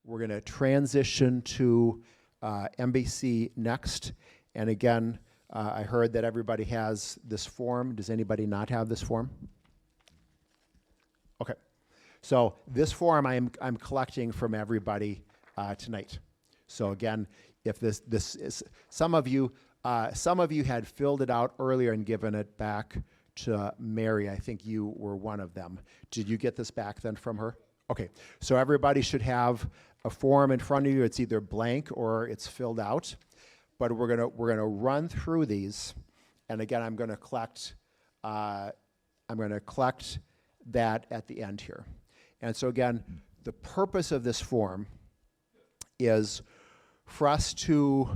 We're going to transition to MBC next. And again, I heard that everybody has this form. Does anybody not have this form? Okay. So this form I'm collecting from everybody tonight. So again, if this is some of you had filled it out earlier and given it back to Mary. I think you were one of them. Did you get this back then from her? Okay. So everybody should have a form in front of you. It's either blank or it's filled out. But we're gonna run through these, and again, I'm gonna collect that at the end here. And so again, the purpose of this form is for us to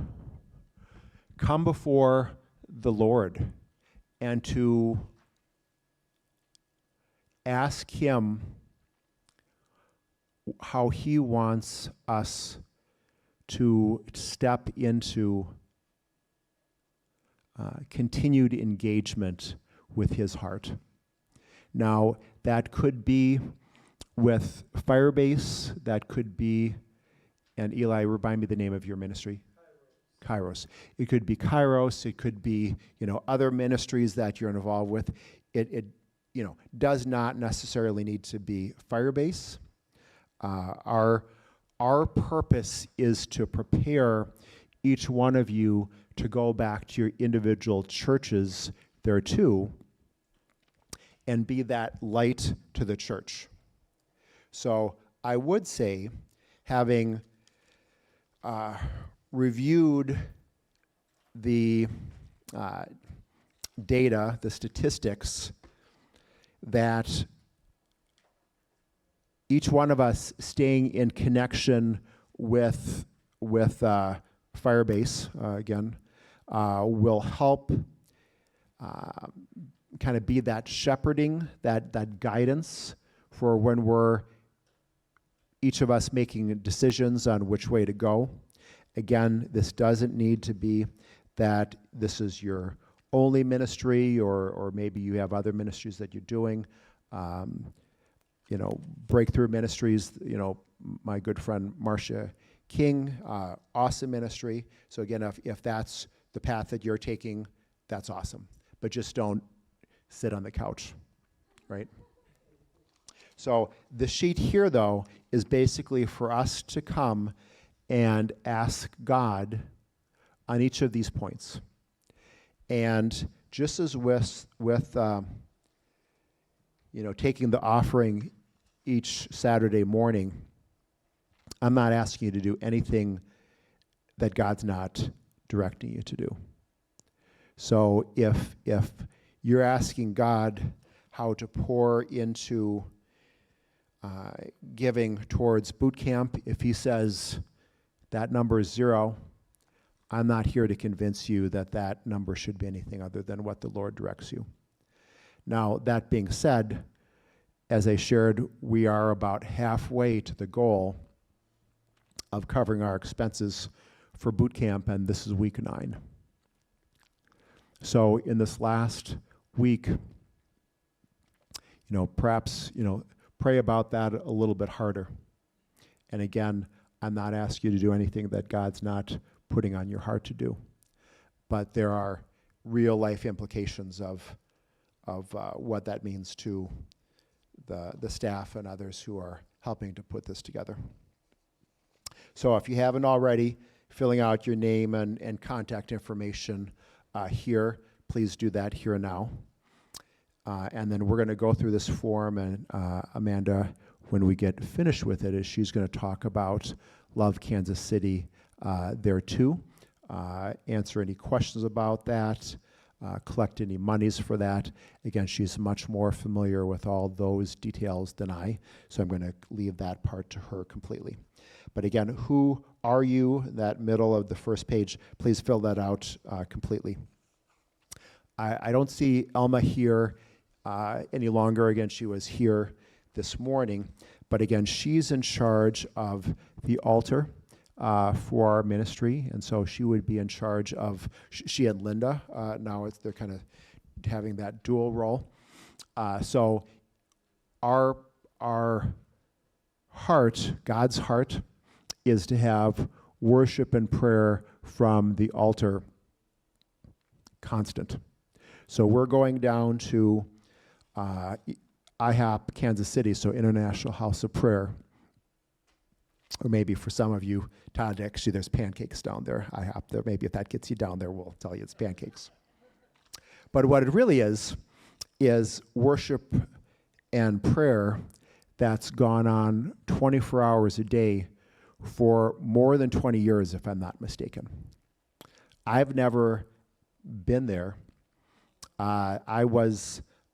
come before the Lord and to ask Him how He wants us to step into continued engagement with His heart. Now, that could be with Firebase, that could be, and Eli, remind me the name of your ministry. Kairos. It could be Kairos, it could be, other ministries that you're involved with. It does not necessarily need to be Firebase. Our purpose is to prepare each one of you to go back to your individual churches there too and be that light to the church. So I would say, having reviewed the data, the statistics, that each one of us staying in connection with Firebase, again, will help kind of be that shepherding, that guidance for when we're each of us making decisions on which way to go. Again, this doesn't need to be that this is your only ministry, or maybe you have other ministries that you're doing. Breakthrough Ministries, my good friend Marcia King, awesome ministry. So again, if that's the path that you're taking, that's awesome. But just don't sit on the couch, right? So the sheet here, though, is basically for us to come and ask God on each of these points. And just as with taking the offering each Saturday morning, I'm not asking you to do anything that God's not directing you to do. So if you're asking God how to pour into giving towards Bootcamp, if He says that number is 0, I'm not here to convince you that number should be anything other than what the Lord directs you. Now, that being said, as I shared, we are about halfway to the goal of covering our expenses for Bootcamp, and this is week 9. So in this last week, perhaps, pray about that a little bit harder. And again, I'm not asking you to do anything that God's not putting on your heart to do. But there are real life implications of what that means to the staff and others who are helping to put this together. So if you haven't already, filling out your name and contact information here, please do that here and now. And then we're going to go through this form, and Amanda, when we get finished with it, she's going to talk about Love Kansas City there too, answer any questions about that, collect any monies for that. Again, she's much more familiar with all those details than I, so I'm going to leave that part to her completely. But again, who are you? That middle of the first page, please fill that out completely. I don't see Elma here any longer. Again, she was here this morning, but again, she's in charge of the altar for our ministry, and so she would be in charge of, she and Linda, now they're kind of having that dual role. So our heart, God's heart, is to have worship and prayer from the altar constant. So we're going down to IHOP Kansas City, so International House of Prayer. Or maybe for some of you, Todd, actually there's pancakes down there. IHOP there. Maybe if that gets you down there, we'll tell you it's pancakes. But what it really is worship and prayer that's gone on 24 hours a day for more than 20 years, if I'm not mistaken. I've never been there.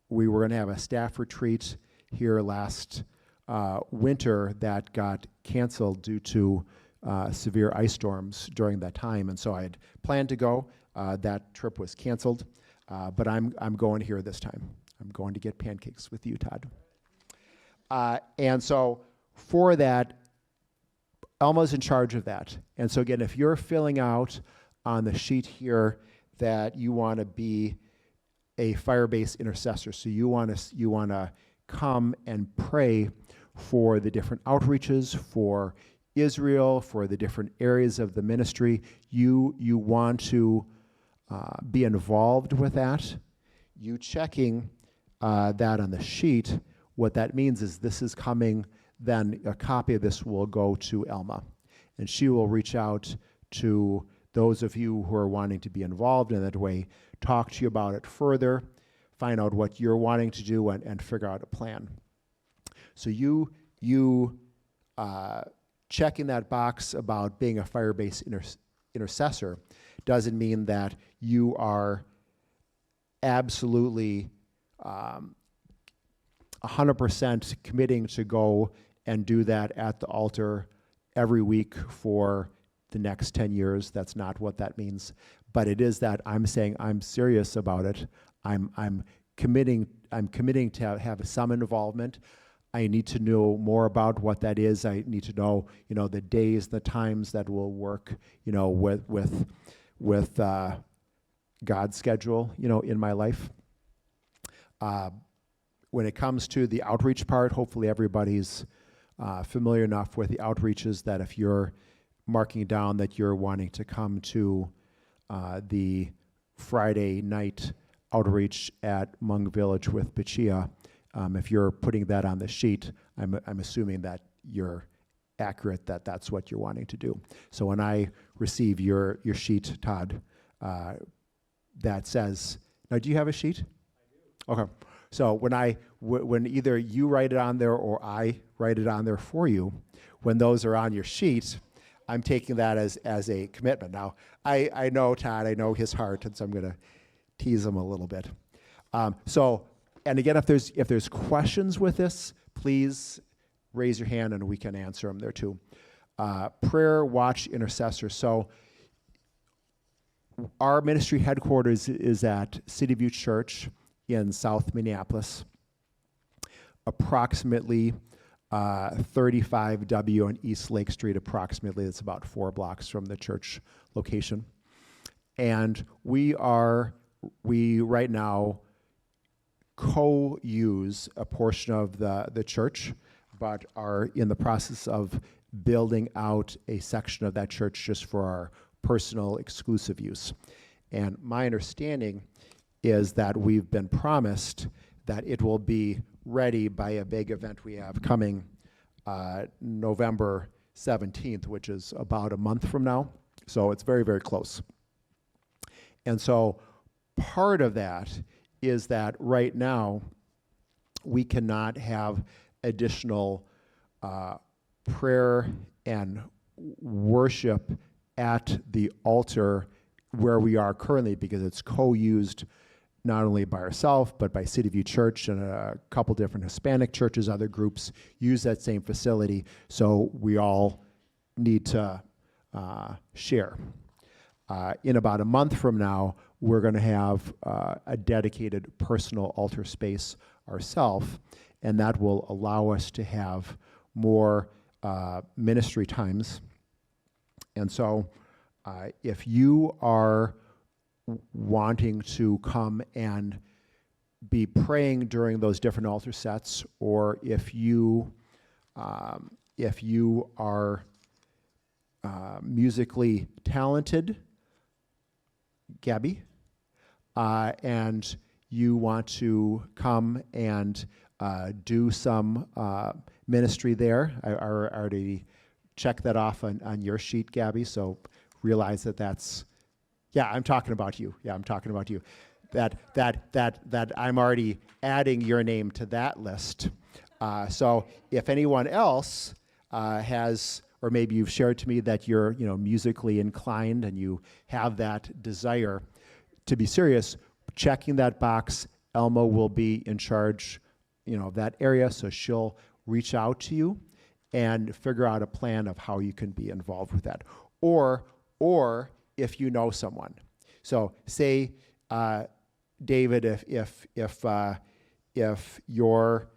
We were going to have a staff retreat here last winter that got canceled due to severe ice storms during that time, and so I had planned to go. That trip was canceled, but I'm going here this time. I'm going to get pancakes with you, Todd. And so for that, Elma's in charge of that. And so again, if you're filling out on the sheet here that you want to be a fire-based intercessor, so you want to come and pray for the different outreaches, for Israel, for the different areas of the ministry, you want to be involved with that. You checking that on the sheet, what that means is this is coming, then a copy of this will go to Elma, and she will reach out to those of you who are wanting to be involved in that way, talk to you about it further, find out what you're wanting to do, and figure out a plan. So you checking that box about being a fire-based intercessor doesn't mean that you are absolutely 100% committing to go and do that at the altar every week for the next 10 years. That's not what that means. But it is that I'm saying I'm serious about it. I'm committing to have some involvement. I need to know more about what that is. I need to know, the days, the times that will work, with God's schedule, in my life. When it comes to the outreach part, hopefully everybody's familiar enough with the outreaches that if you're marking down that you're wanting to come to the Friday night outreach at Hmong Village with Bachia, if you're putting that on the sheet, I'm assuming that you're accurate, that that's what you're wanting to do. So when I receive your sheet, Todd, that says, now do you have a sheet? I do. Okay. So when either you write it on there or I write it on there for you, when those are on your sheet, I'm taking that as a commitment. Now, I know Todd, I know his heart, and so I'm going to tease him a little bit. And again, if there's questions with this, please raise your hand and we can answer them there too. Prayer Watch Intercessor. So our ministry headquarters is at City View Church in South Minneapolis, approximately 35W on East Lake Street, approximately. It's about 4 blocks from the church location. And we right now co-use a portion of the church, but are in the process of building out a section of that church just for our personal exclusive use. And my understanding is that we've been promised that it will be ready by a big event we have coming November 17th, which is about a month from now. So it's very, very close. And so part of that is that right now we cannot have additional prayer and worship at the altar where we are currently, because it's co-used not only by ourselves, but by City View Church and a couple different Hispanic churches, other groups use that same facility, so we all need to share. In about a month from now, we're going to have a dedicated personal altar space ourselves, and that will allow us to have more ministry times. And so if you are wanting to come and be praying during those different altar sets, or if you are musically talented, Gabby, and you want to come and do some ministry there. I already checked that off on your sheet, Gabby, so realize that's, yeah, I'm talking about you. Yeah, I'm talking about you. That I'm already adding your name to that list. So if anyone else has, or maybe you've shared to me that you're, musically inclined and you have that desire to be serious, checking that box, Elma will be in charge, of that area, so she'll reach out to you and figure out a plan of how you can be involved with that. Or if you know someone. So say, David, if you're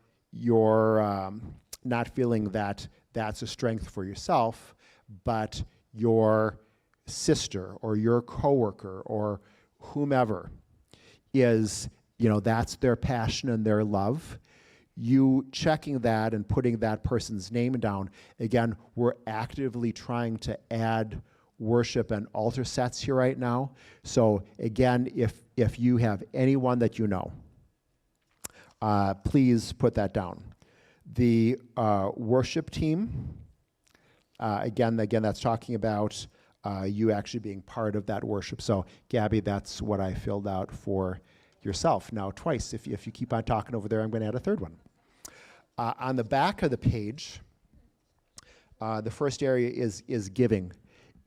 not feeling that that's a strength for yourself, but your sister or your coworker or whomever is, that's their passion and their love, you checking that and putting that person's name down, again, we're actively trying to add worship and altar sets here right now. So again, if you have anyone that you know, please put that down. The worship team, again, that's talking about you actually being part of that worship. So Gabby, that's what I filled out for yourself. Now twice, if you keep on talking over there, I'm going to add a third one. On the back of the page, the first area is giving.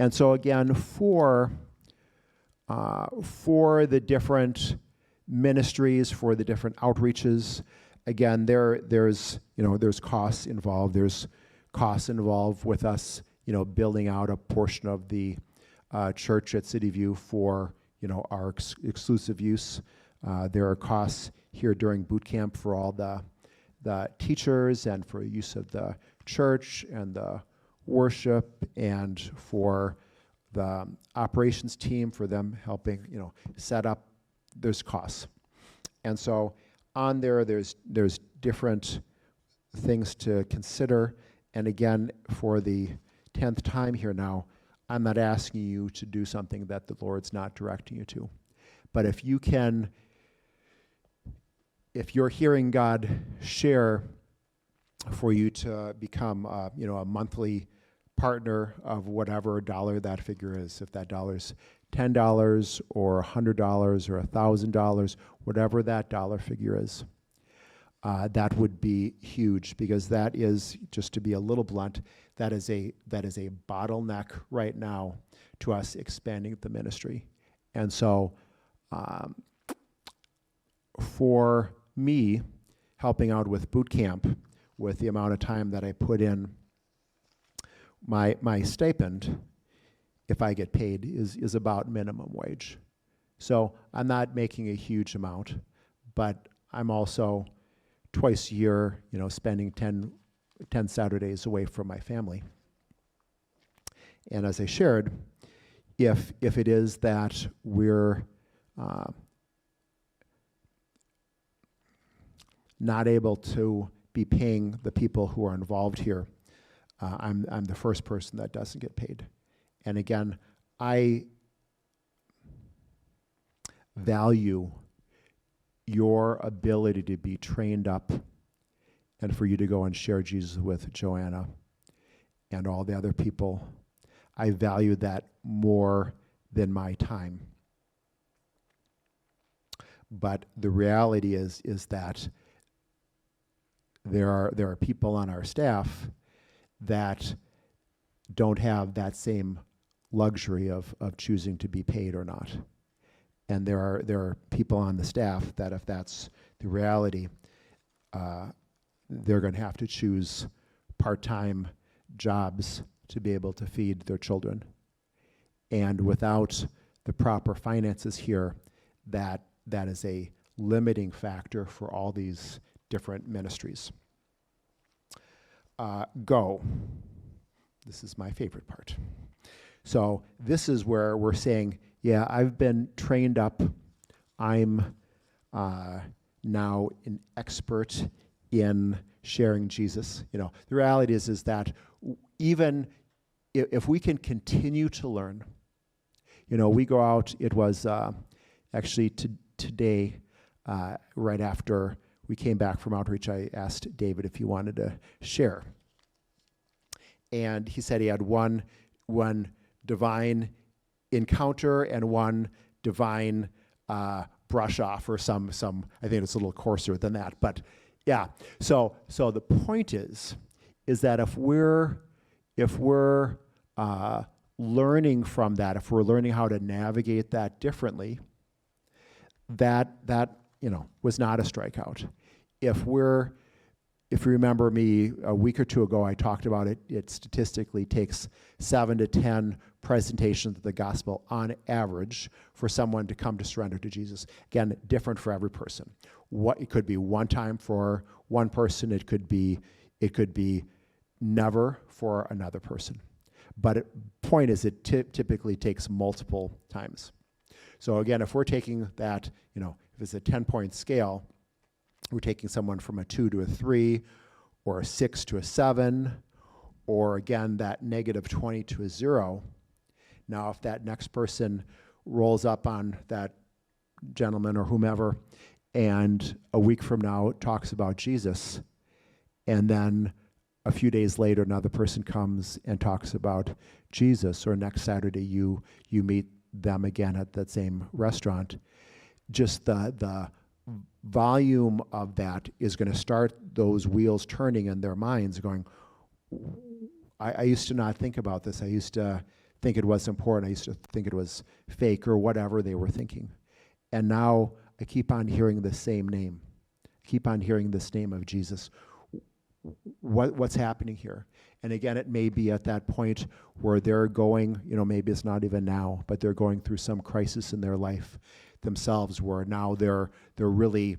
And so again, for the different ministries, for the different outreaches, again, there's costs involved. There's costs involved with us, building out a portion of the church at City View for, our exclusive use. There are costs here during Bootcamp for all the teachers and for use of the church and the worship, and for the operations team, for them helping, set up. There's costs. And so on there's different things to consider. And again, for the 10th time here now, I'm not asking you to do something that the Lord's not directing you to. But if you're hearing God share for you to become, a monthly partner of whatever dollar that figure is, if that dollar's $10 or $100 or $1,000, whatever that dollar figure is, that would be huge, because that is, just to be a little blunt, that is a bottleneck right now to us expanding the ministry. And so for me, helping out with Bootcamp, with the amount of time that I put in, my stipend, if I get paid, is about minimum wage. So I'm not making a huge amount, but I'm also twice a year, spending 10 Saturdays away from my family. And as I shared, if it is that we're not able to be paying the people who are involved here, I'm the first person that doesn't get paid. And again, I value your ability to be trained up and for you to go and share Jesus with Joanna and all the other people. I value that more than my time. But the reality is that there are people on our staff that don't have that same luxury of choosing to be paid or not. And there are people on the staff that, if that's the reality, they're going to have to choose part-time jobs to be able to feed their children. And without the proper finances here, that is a limiting factor for all these different ministries. Go. This is my favorite part. So this is where we're saying, yeah, I've been trained up. I'm now an expert in sharing Jesus. The reality is that even if we can continue to learn, we go out, it was actually today, right after we came back from outreach, I asked David if he wanted to share. And he said he had one divine encounter and one divine brush off, or some I think it's a little coarser than that, but yeah. So the point is that if we're learning from that, if we're learning how to navigate that differently, that was not a strikeout. If you remember me a week or two ago, I talked about it statistically takes 7 to 10 presentations of the gospel on average for someone to come to surrender to Jesus. Again, different for every person. It could be one time for one person, it could be never for another person. But point is, it typically takes multiple times. So again, if we're taking that, if it's a 10-point scale, we're taking someone from a 2 to a 3, or a 6 to a 7, or again, that -20 to a 0. Now, if that next person rolls up on that gentleman or whomever, and a week from now talks about Jesus, and then a few days later another person comes and talks about Jesus, or next Saturday you meet them again at that same restaurant, just the volume of that is going to start those wheels turning in their minds, going, I used to not think about this. I used to think it was important. I used to think it was fake, or whatever they were thinking. And now I keep on hearing the same name. I keep on hearing this name of Jesus. What's happening here? And again, it may be at that point where they're going, maybe it's not even now, but they're going through some crisis in their life themselves, where now they're really,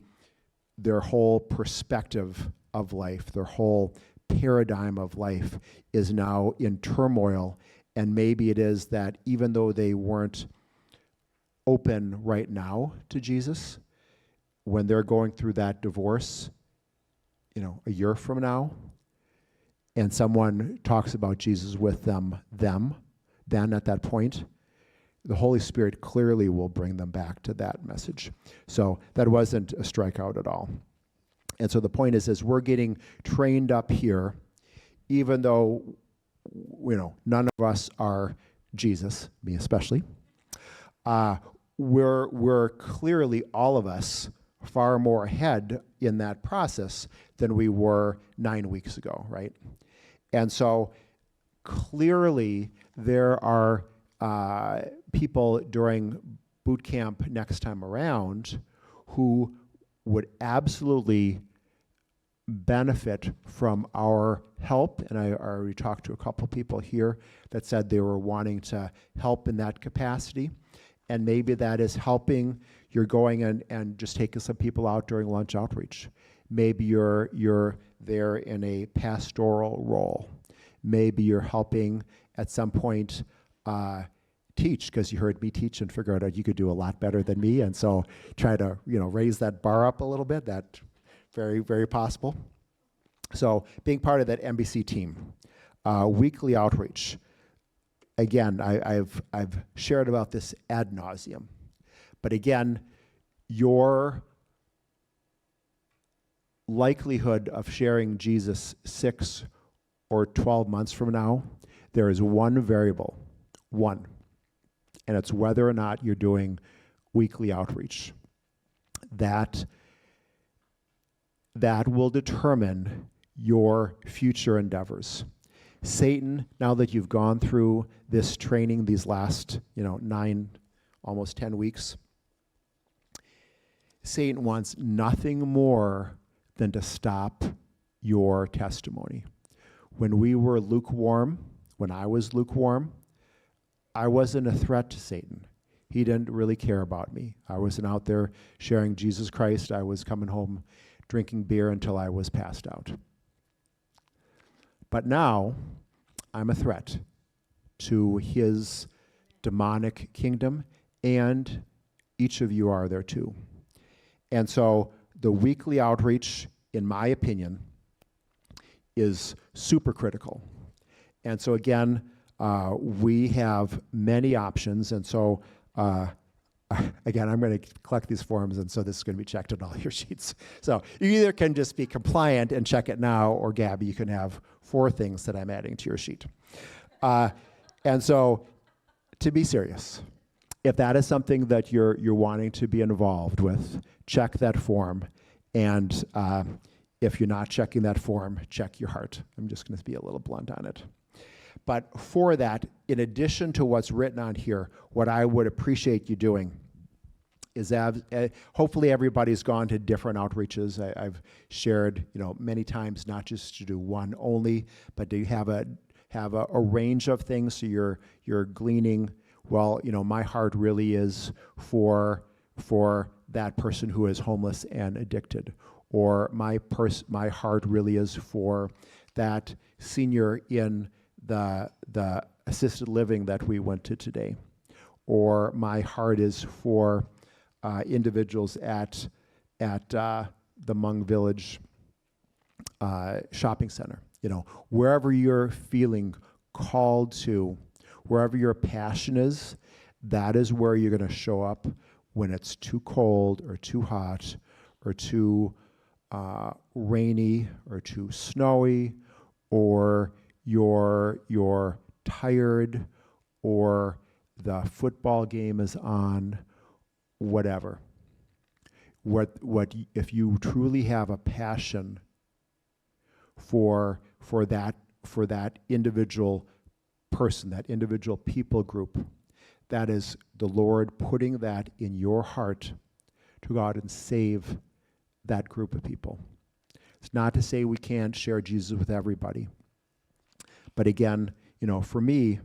their whole perspective of life, their whole paradigm of life is now in turmoil. And maybe it is that even though they weren't open right now to Jesus, when they're going through that divorce, a year from now, and someone talks about Jesus with them, then at that point, the Holy Spirit clearly will bring them back to that message. So that wasn't a strikeout at all. And so the point is, as we're getting trained up here, even though, none of us are Jesus, me especially, we're clearly, all of us, far more ahead in that process than we were 9 weeks ago, right? And so clearly there are people during boot camp next time around who would absolutely benefit from our help. And I already talked to a couple people here that said they were wanting to help in that capacity. And maybe that is helping. You're going and just taking some people out during lunch outreach. Maybe you're there in a pastoral role. Maybe you're helping at some point teach, because you heard me teach and figure out you could do a lot better than me, and so try to raise that bar up a little bit. That very, very possible. So being part of that MBC team, weekly outreach. Again, I've shared about this ad nauseum, but again, your likelihood of sharing Jesus 6 or 12 months from now, there is one variable, and it's whether or not you're doing weekly outreach. That will determine your future endeavors. Satan, now that you've gone through this training these last 9, almost 10 weeks, Satan wants nothing more than to stop your testimony. When we were lukewarm, when I was lukewarm, I wasn't a threat to Satan. He didn't really care about me. I wasn't out there sharing Jesus Christ. I was coming home drinking beer until I was passed out. But now, I'm a threat to his demonic kingdom, and each of you are there too. And so the weekly outreach, in my opinion, is super critical. And so again, we have many options, and so again, I'm going to collect these forms, and so this is going to be checked on all your sheets. So you either can just be compliant and check it now, or Gabby, you can have 4 things that I'm adding to your sheet. And so, to be serious, if that is something that you're wanting to be involved with, check that form. And if you're not checking that form, check your heart. I'm just going to be a little blunt on it. But for that, in addition to what's written on here, what I would appreciate you doing is hopefully everybody's gone to different outreaches. I've shared, many times, not just to do one only, but to have a range of things. So you're gleaning. Well, my heart really is for that person who is homeless and addicted, or my heart really is for that senior in the assisted living that we went to today, or my heart is for individuals at the Hmong Village shopping center. Wherever you're feeling called to, wherever your passion is, that is where you're going to show up when it's too cold or too hot or too rainy or too snowy, or you're tired, or the football game is on, whatever. What if you truly have a passion for that individual person, that individual people group, that is the Lord putting that in your heart to go out and save that group of people. It's not to say we can't share Jesus with everybody. But again, for me,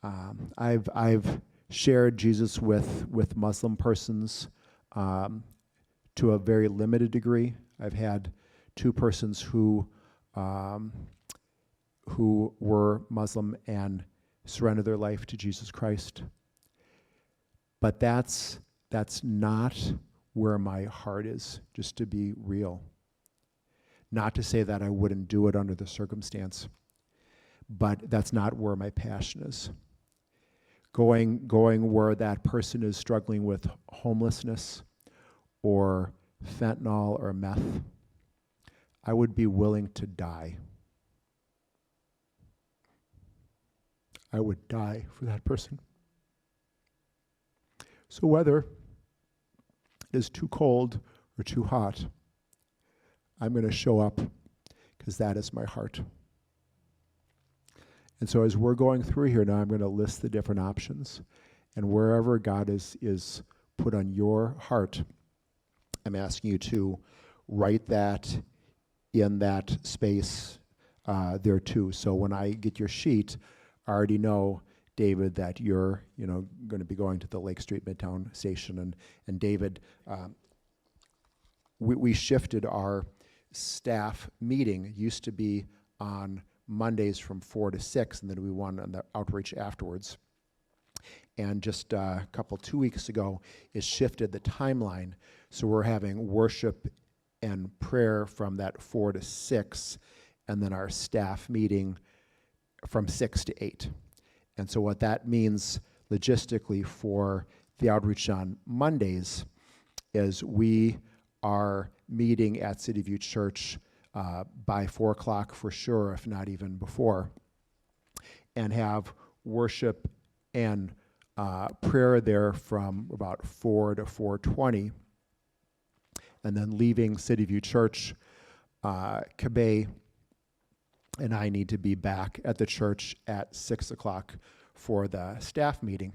I've shared Jesus with Muslim persons to a very limited degree. I've had 2 persons who were Muslim and surrendered their life to Jesus Christ. But that's not where my heart is, just to be real. Not to say that I wouldn't do it under the circumstance, but that's not where my passion is. Going where that person is struggling with homelessness or fentanyl or meth, I would be willing to die. I would die for that person. So whether it is too cold or too hot, I'm going to show up because that is my heart. And so as we're going through here now, I'm going to list the different options. And wherever God is put on your heart, I'm asking you to write that in that space there too. So when I get your sheet, I already know, David, that you're going to be going to the Lake Street Midtown station. And David, we shifted our staff meeting. It used to be on Mondays from 4 to 6, and then we won on the outreach afterwards. And just a couple, 2 weeks ago, it shifted the timeline. So we're having worship and prayer from that 4 to 6, and then our staff meeting from 6 to 8. And so what that means logistically for the outreach on Mondays is we are meeting at City View Church by 4 o'clock for sure, if not even before, and have worship and prayer there from about 4 to 4:20, and then leaving City View Church, Kabe and I need to be back at the church at 6 o'clock for the staff meeting.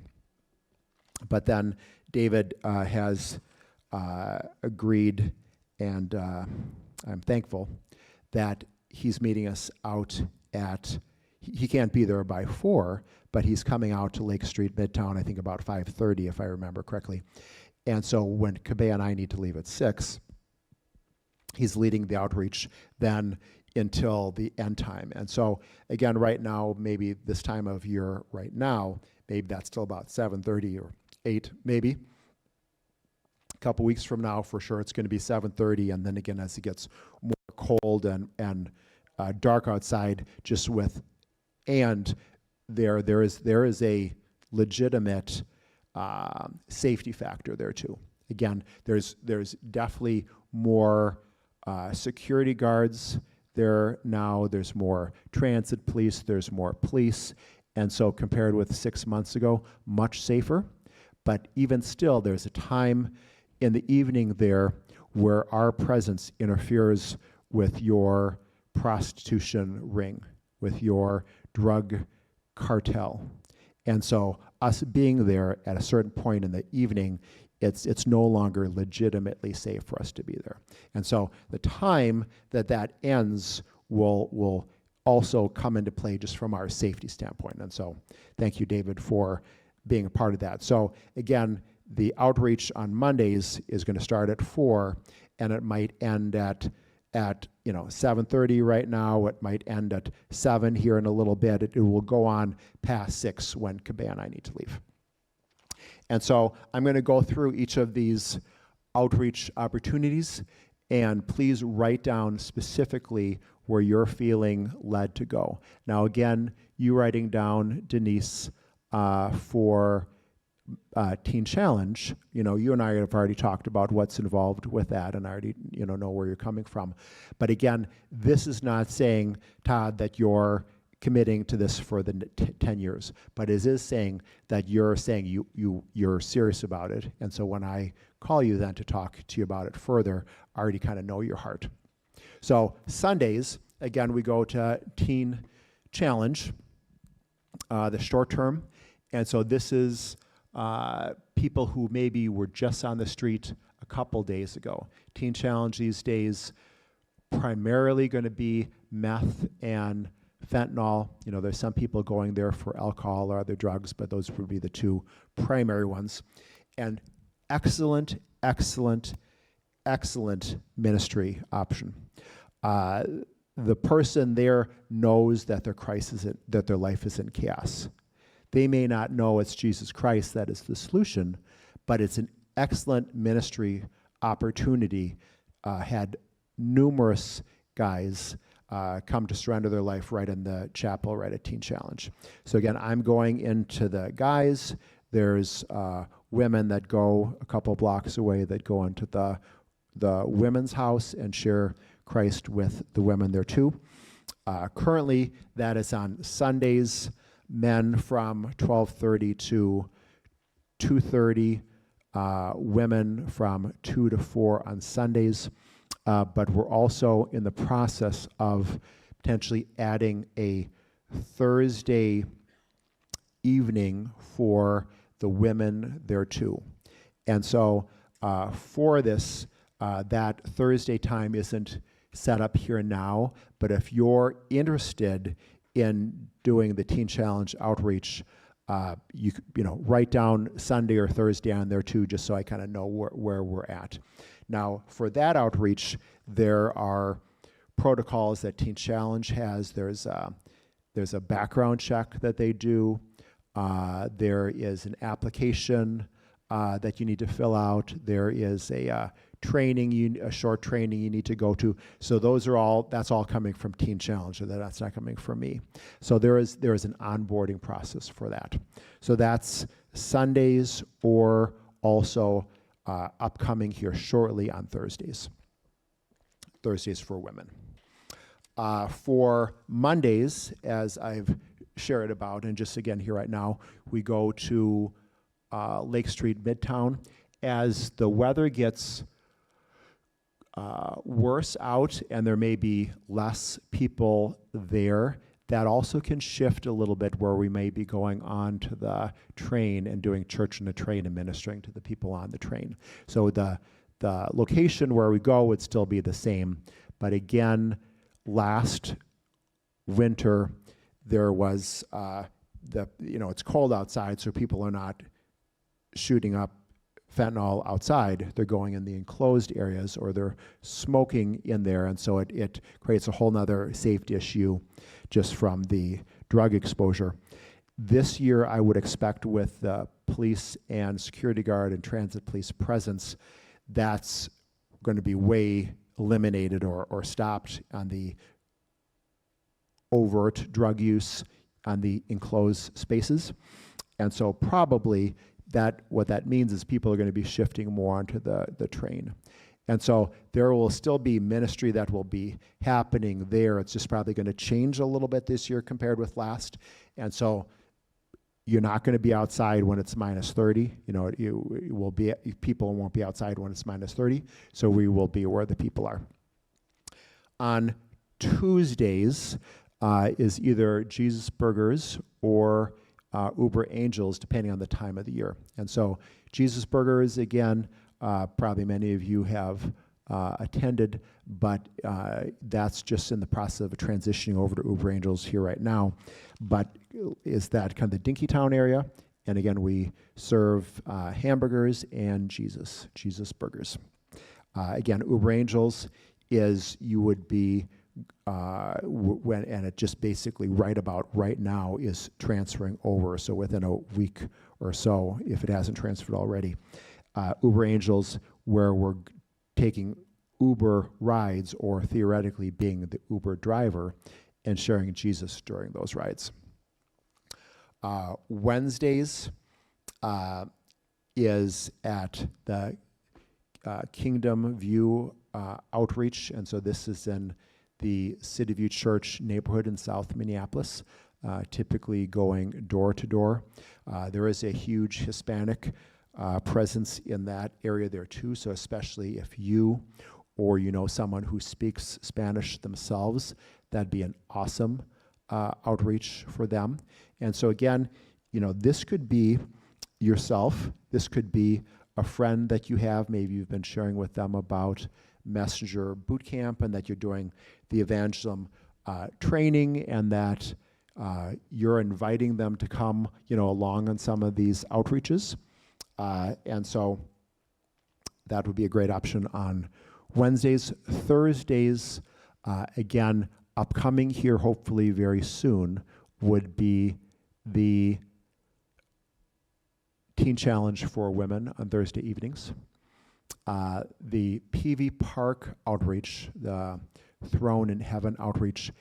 But then David has agreed, and I'm thankful that he's meeting us out at, he can't be there by 4, but he's coming out to Lake Street Midtown, I think about 5:30, if I remember correctly. And so when Kabe and I need to leave at 6, he's leading the outreach then until the end time. And so again, right now, maybe this time of year right now, maybe that's still about 7:30 or 8 maybe. A couple weeks from now, for sure, it's going to be 7:30, and then again, as it gets more cold and dark outside, just with And there is a legitimate safety factor there too. Again, there's definitely more security guards there now. There's more transit police. There's more police. And so compared with 6 months ago, much safer. But even still, there's a time in the evening there where our presence interferes with your prostitution ring, with your drug cartel. And so us being there at a certain point in the evening, it's no longer legitimately safe for us to be there. And so the time that ends will also come into play just from our safety standpoint. And so thank you, David, for being a part of that. So again, the outreach on Mondays is going to start at 4, and it might end at 7:30 right now. It might end at 7 here in a little bit. It will go on past 6 when Cabana and I need to leave. And so I'm going to go through each of these outreach opportunities, and please write down specifically where you're feeling led to go. Now again, you writing down, Denise, for Teen Challenge, you and I have already talked about what's involved with that, and I already know where you're coming from. But again, this is not saying, Todd, that you're committing to this for the 10 years, but it is saying that you're saying you're serious about it. And so when I call you then to talk to you about it further, I already kind of know your heart. So Sundays, again, we go to Teen Challenge, the short term. And so this is people who maybe were just on the street a couple days ago. Teen Challenge these days, primarily going to be meth and fentanyl. There's some people going there for alcohol or other drugs, but those would be the two primary ones. And excellent, excellent, excellent ministry option. The person there knows that that their life is in chaos. They may not know it's Jesus Christ that is the solution, but it's an excellent ministry opportunity. Had numerous guys come to surrender their life right in the chapel, right at Teen Challenge. So again, I'm going into the guys. There's women that go a couple blocks away that go into the women's house and share Christ with the women there too. Currently, that is on Sundays, men from 12:30 to 2:30, women from 2 to 4 on Sundays. But we're also in the process of potentially adding a Thursday evening for the women there too. And so for this, that Thursday time isn't set up here and now, but if you're interested in doing the Teen Challenge outreach, you write down Sunday or Thursday on there too, just so I kind of know where we're at. Now, for that outreach, there are protocols that Teen Challenge has. There's a background check that they do. There is an application that you need to fill out. There is a short training you need to go to. So that's all coming from Teen Challenge. So that's not coming from me. So there is an onboarding process for that. So that's Sundays or also upcoming here shortly on Thursdays. Thursdays for women. For Mondays, as I've shared about, and just again here right now, we go to Lake Street Midtown. As the weather gets worse out and there may be less people there, that also can shift a little bit where we may be going on to the train and doing church on the train and ministering to the people on the train. So the location where we go would still be the same. But again, last winter, there was, it's cold outside, so people are not shooting up fentanyl outside. They're going in the enclosed areas or they're smoking in there, and so it creates a whole nother safety issue just from the drug exposure. This year, I would expect with the police and security guard and transit police presence, that's going to be way eliminated or stopped on the overt drug use. on the enclosed spaces. And so probably what that means is people are going to be shifting more onto the train. And so there will still be ministry that will be happening there. It's just probably going to change a little bit this year compared with last. And so you're not going to be outside when it's minus 30. You know, people won't be outside when it's minus 30. So we will be where the people are. On Tuesdays is either Jesus Burgers or Uber Angels, depending on the time of the year. And so Jesus Burgers, again, probably many of you have attended, but that's just in the process of transitioning over to Uber Angels here right now. But is that kind of the Dinkytown area? And again, we serve hamburgers and Jesus Burgers. Again, Uber Angels is you would be and it just basically right now is transferring over. So within a week or so, if it hasn't transferred already, Uber Angels, where we're taking Uber rides or theoretically being the Uber driver and sharing Jesus during those rides. Wednesdays is at the Kingdom View Outreach, and so this is in the City View Church neighborhood in South Minneapolis, typically going door to door. There is a huge Hispanic presence in that area there too, so especially if you or you know someone who speaks Spanish themselves, that'd be an awesome outreach for them. And so again, you know, this could be yourself, this could be a friend that you have, maybe you've been sharing with them about Messenger Bootcamp and that you're doing the evangelism training and that you're inviting them to come, you know, along on some of these outreaches. And so that would be a great option on Wednesdays. Thursdays, again, upcoming here hopefully very soon, would be the Teen Challenge for Women on Thursday evenings. The PV Park outreach, the Throne in Heaven outreach,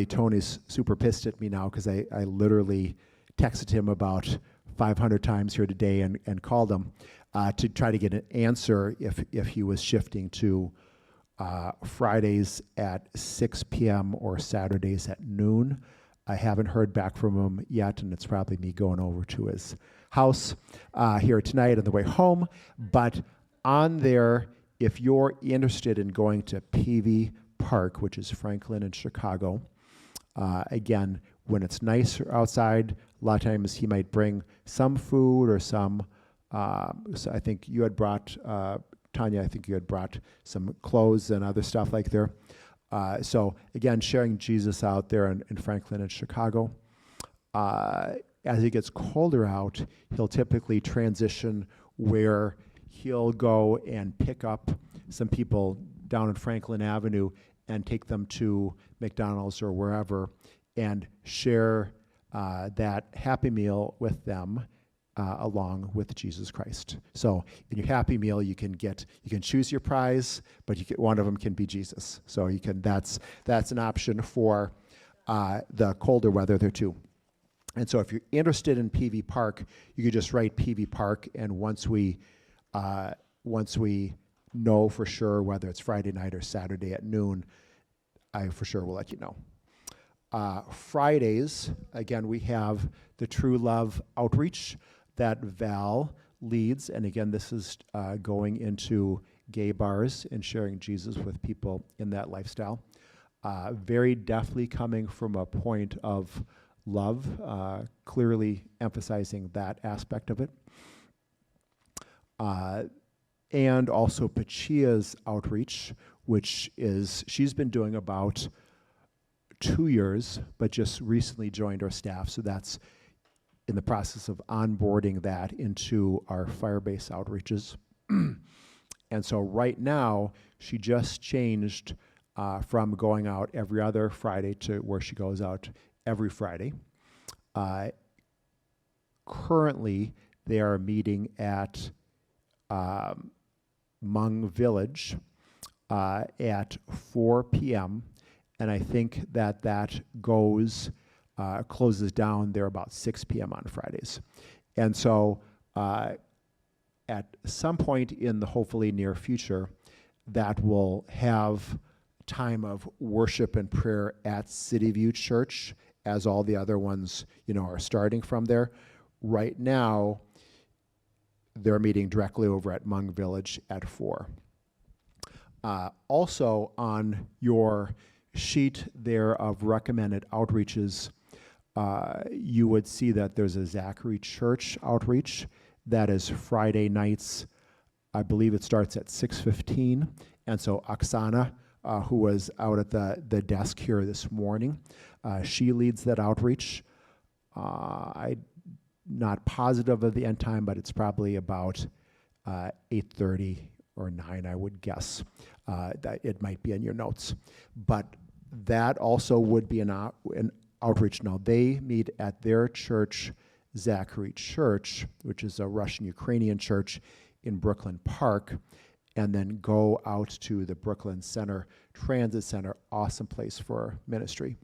Tony's super pissed at me now because I literally texted him about 500 times here today and called him to try to get an answer if he was shifting to Fridays at 6 p.m. or Saturdays at noon. I haven't heard back from him yet, and it's probably me going over to his house here tonight on the way home. But on there, if you're interested in going to PV Park, which is Franklin and Chicago, again, when it's nicer outside, a lot of times he might bring some food or some, so I think you had brought, Tanya, I think you had brought some clothes and other stuff like there. So again, sharing Jesus out there in Franklin and Chicago. As it gets colder out, he'll typically transition where he'll go and pick up some people down in Franklin Avenue and take them to McDonald's or wherever and share that Happy Meal with them along with Jesus Christ. So in your Happy Meal, you can choose your prize, but one of them can be Jesus. So that's an option for the colder weather there too. And so if you're interested in PV Park, you could just write PV Park, and once we know for sure whether it's Friday night or Saturday at noon, I for sure will let you know. Fridays, again, we have the True Love Outreach that Val leads, and again, this is going into gay bars and sharing Jesus with people in that lifestyle. Very definitely coming from a point of love, clearly emphasizing that aspect of it. And also Pachia's outreach, which is, she's been doing about 2 years, but just recently joined our staff. So that's in the process of onboarding that into our Firebase outreaches. And so right now, she just changed from going out every other Friday to where she goes out every Friday. Currently, they are meeting at Hmong Village at 4 p.m. and I think that goes, closes down there about 6 p.m. on Fridays. And so at some point in the hopefully near future, that will have time of worship and prayer at City View Church, as all the other ones, are starting from there. Right now, they're meeting directly over at Hmong Village at 4. Also on your sheet there of recommended outreaches, you would see that there's a Zachary Church outreach that is Friday nights. I believe it starts at 6:15. And so Oksana, who was out at the desk here this morning, she leads that outreach. I'm not positive of the end time, but it's probably about 8:30 or 9, I would guess. That it might be in your notes. But that also would be an outreach. Now, they meet at their church, Zachary Church, which is a Russian-Ukrainian church in Brooklyn Park, and then go out to the Brooklyn Center Transit Center. Awesome place for ministry.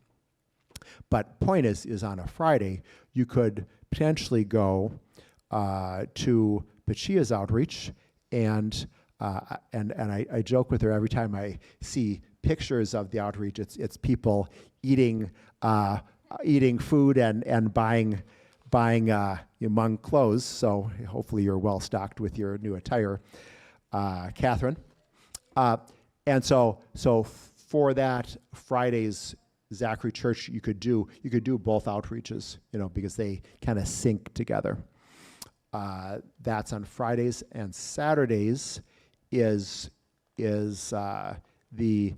But point is on a Friday, you could potentially go to Pachia's outreach, and I joke with her every time I see pictures of the outreach. It's people eating food and buying Hmong clothes. So hopefully you're well stocked with your new attire, Catherine. And so for that Friday's Zachary Church, you could do both outreaches, because they kind of sync together. That's on Fridays, and Saturdays is the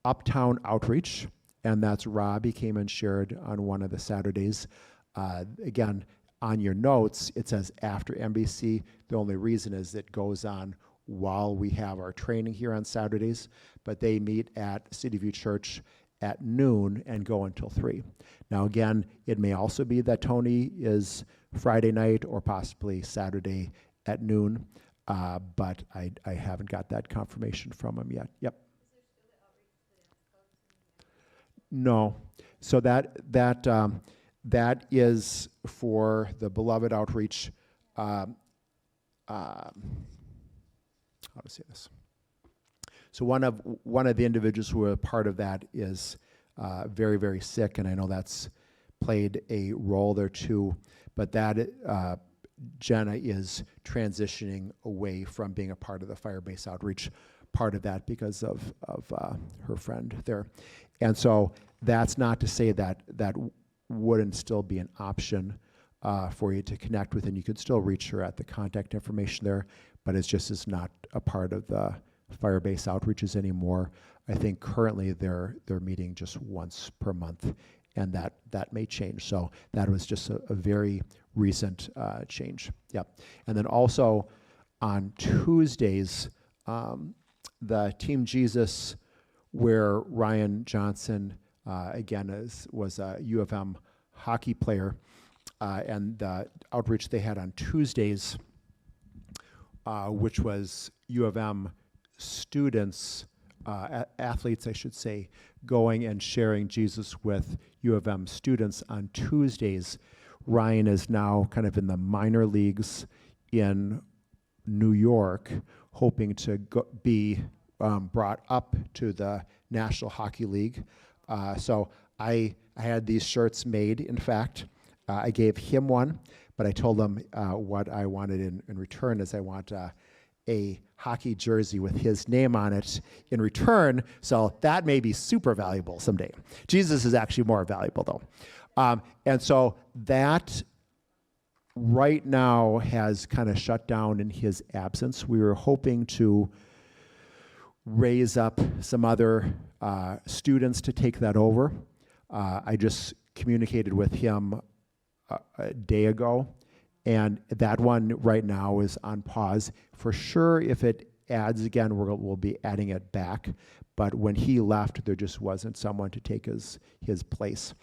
Uptown outreach, and that's Robbie came and shared on one of the Saturdays. Again, on your notes, it says after MBC. The only reason is it goes on while we have our training here on Saturdays, but they meet at City View Church at noon and go until 3. Now again, it may also be that Tony is Friday night or possibly Saturday at noon, but I haven't got that confirmation from him yet. Yep. No. So that is for the Beloved Outreach. How to say this? So one of the individuals who are part of that is very, very sick, and I know that's played a role there too. But that Jenna is transitioning away from being a part of the Firebase Outreach, part of that because of her friend there. And so that's not to say that wouldn't still be an option for you to connect with, and you could still reach her at the contact information there, but it's just not a part of the Firebase outreaches anymore. I think currently they're meeting just once per month, and that may change. So that was just a very recent change. Yep. And then also on Tuesdays, the Team Jesus, where Ryan Johnson again was a U of M hockey player, and the outreach they had on Tuesdays, which was U of M students, athletes I should say, going and sharing Jesus with U of M students on Tuesdays. Ryan is now kind of in the minor leagues in New York, hoping to be brought up to the National Hockey League. So I had these shirts made, in fact. I gave him one, but I told him what I wanted in return is I want a hockey jersey with his name on it in return, so that may be super valuable someday. Jesus is actually more valuable, though. And so that right now has kind of shut down in his absence. We were hoping to raise up some other students to take that over. I just communicated with him a day ago, and that one right now is on pause. For sure, if it adds again, we'll be adding it back. But when he left, there just wasn't someone to take his place.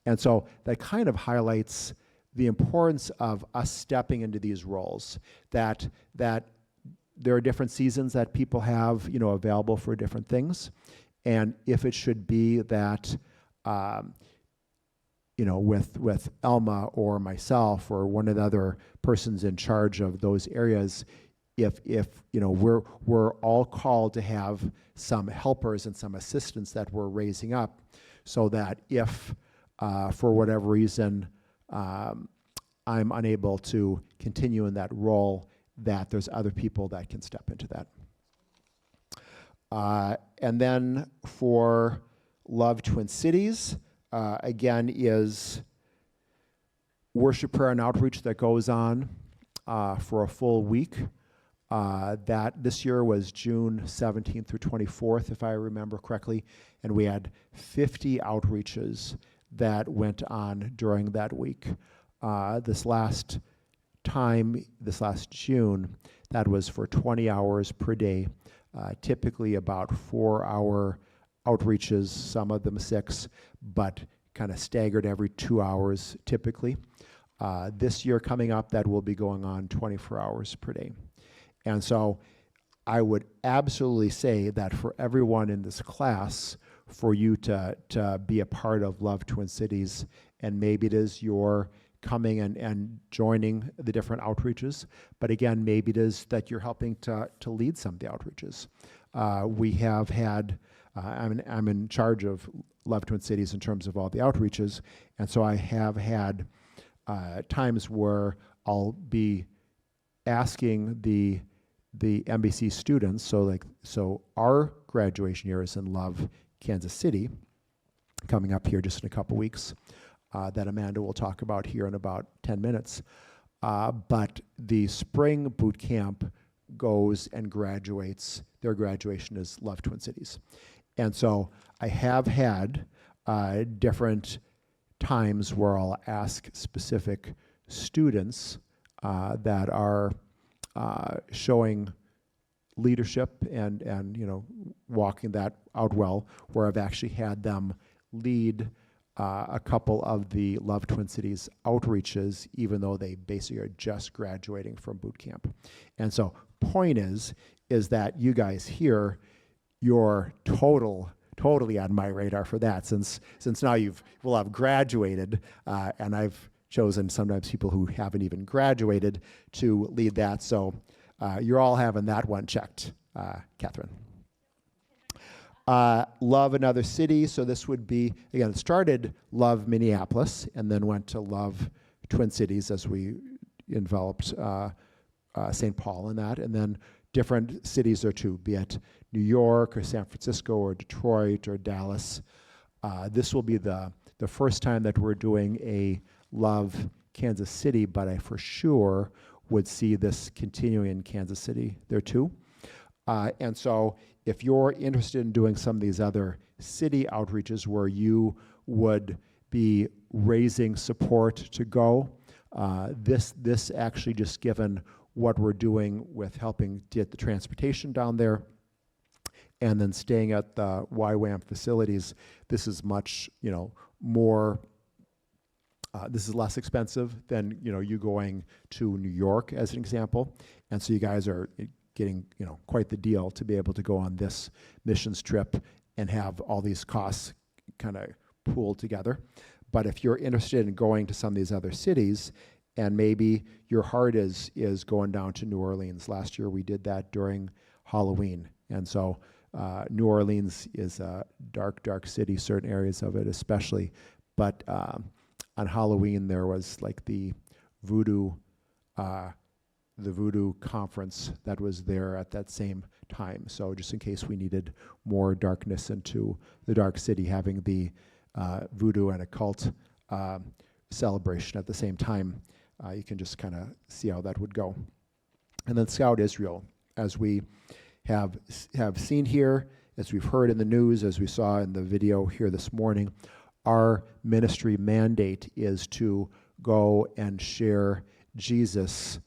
And so that kind of highlights the importance of us stepping into these roles, that there are different seasons that people have, available for different things. And if it should be that, with Elma or myself or one of the other persons in charge of those areas, if we're all called to have some helpers and some assistants that we're raising up, so that if for whatever reason I'm unable to continue in that role, that there's other people that can step into that. And then for Love Twin Cities, again, is worship, prayer, and outreach that goes on for a full week. That this year was June 17th through 24th, if I remember correctly, and we had 50 outreaches that went on during that week. This last June, that was for 20 hours per day, typically about 4-hour outreaches, some of them 6, but kind of staggered every 2 hours typically. This year coming up, that will be going on 24 hours per day. And so I would absolutely say that for everyone in this class, for you to be a part of Love Twin Cities, and maybe it is your coming and joining the different outreaches, but again, maybe it is that you're helping to lead some of the outreaches. We have had, I'm in charge of Love Twin Cities in terms of all the outreaches, and so I have had times where I'll be asking the MBC students, so our graduation year is in Love Kansas City, coming up here just in a couple weeks, that Amanda will talk about here in about 10 minutes. But the spring boot camp goes and graduates, their graduation is Love Twin Cities. And so I have had different times where I'll ask specific students that are showing leadership and walking that out well, where I've actually had them lead a couple of the Love Twin Cities outreaches, even though they basically are just graduating from boot camp. And so point is that you guys here, you're totally on my radar for that, since now will have graduated, and I've chosen sometimes people who haven't even graduated to lead that. So you're all having that one checked, Catherine. Love Another City. So this would be, again, it started Love Minneapolis and then went to Love Twin Cities as we enveloped St. Paul in that. And then different cities there too, be it New York or San Francisco or Detroit or Dallas. This will be the first time that we're doing a Love Kansas City, but I for sure would see this continuing in Kansas City there too. And so if you're interested in doing some of these other city outreaches where you would be raising support to go, this actually, just given what we're doing with helping get the transportation down there and then staying at the YWAM facilities, this is much more, this is less expensive than you going to New York as an example. And so you guys are getting quite the deal to be able to go on this missions trip and have all these costs kind of pooled together. But if you're interested in going to some of these other cities, and maybe your heart is going down to New Orleans. Last year we did that during Halloween, and so New Orleans is a dark city, certain areas of it especially, but on Halloween there was like the voodoo conference that was there at that same time. So just in case we needed more darkness into the dark city, having the voodoo and occult celebration at the same time, you can just kind of see how that would go. And then Scout Israel, as we have seen here, as we've heard in the news, as we saw in the video here this morning, our ministry mandate is to go and share Jesus